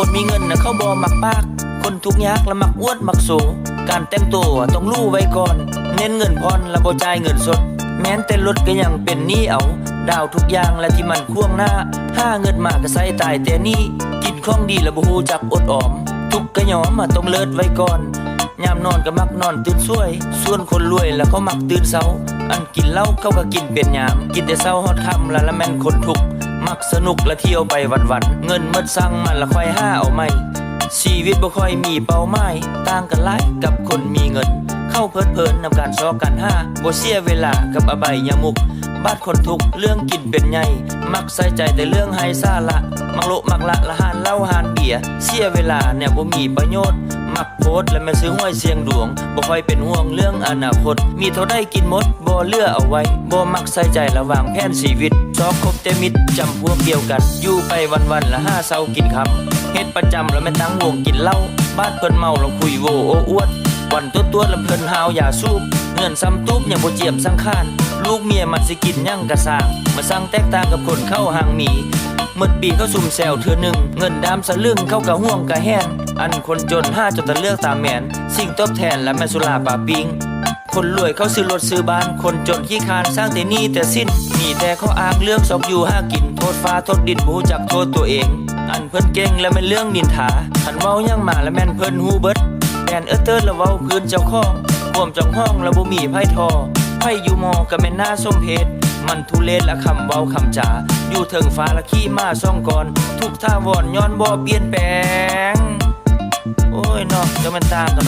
คนมีเงินนะเขาบ่มักปากคนทุกข์ยากละมักอวดมักโสการแต่งตัวต้องรู้ไว้ก่อนเน้นเงินผ่อนละบ่จ่ายเงินสดแม้นแต่รถก็ยังเป็นหนี้เอาดาวทุกอย่างและที่มันควงหน้าห้าเงินมากก็ใส่ตายแต่นี่กินของดีละบ่ฮู้จักอดออมทุกข์ก็ยอมต้องเลิศไว้ก่อนยามนอนก็มักนอนตื่นสวยส่วนคนรวยแล้วเขามักตื่นเช้าอันกินเหล้าเขาก็กินเป็นยามกินแต่เช้าฮอดค่ำละแม่นคนทุกข์มักสนุกและเที่ยวไปวันๆเงินหมดสั่งมันละค่อยหาเอาใหม่ชีวิตบ่ค่อยมีเป้าหมายต่างกันหลายกับคนมีเงินเข้าเพลิดเพลินนำการซอกันห้าบ่เสียเวลากับอบายยมุกบาดคนทุกเรื่องกินเป็นใหญ่มักใส่ใจแต่เรื่องไฮซาละมักโลมักละละหานเหล้าหานเบียร์เสียเวลาเนี่ยบ่มีประโยชน์มักโพสและแม่ซื้อห้วยเสียงดวงบ่ค่อยเป็นห่วงเรื่องอนาคตมีเท่าได้กินหมดบ่เหลือเอาไว้บ่มักใส่ใจระหว่างแผนชีวิตซอกคบแต่มิตรจำพวกเดียวกันอยู่ไปวันๆละห้าเช้ากินค่ำเฮ็ดประจำแล้วแม่ตั้งวงกินเหล้าบ้านเพิ่นเมาแล้วคุยโวโอ้อวดวันตัวๆลำเพิ่นหาวอย่าสูบเงินซ้ำตุ๊บยังบ่เจียมสังขารลูกเมียมันสิกินยังกะสร้างมาสร้างแตกต่างกับคนเข้าห่างหมีเมื่อปีเขาซุ่มแซวเทื่อนึงเงินดามสลึงเข้ากะห่วงกะแห้งอันคนจนห้าจนตะเลือกตามแมนสิ่งตอบแทนและแม่สุราป่าปิงคนรวยเขาซื้อรถซื้อบ้านคนจนขี้คานสร้างแต่หนี้แต่สิ้นมีแต่เขาอ้างเรื่องซอกอยู่หากินโทษฟ้าโทษดินบ่รู้จักโทษตัวเองอันเพิ่นเก่งและแม่นเรื่องนินทาคันเว้ายังมาและแม่นเพิ่นฮู้เบิดแม่นเติร์ดละเว้าพื้นเจ้าของร่วมจ้องห้องละบ่มีไผทอไผอยู่มอก็แม่นหน้าส้มเพชรมันทุเลศละคำเว้าคำจาอยู่เทิงฟ้าละขี้มาซ่องก่อนทุกท่าวอนย้อนบ่เปลี่ยนแปลงโอ้ยเนาะจะมันต่างกัน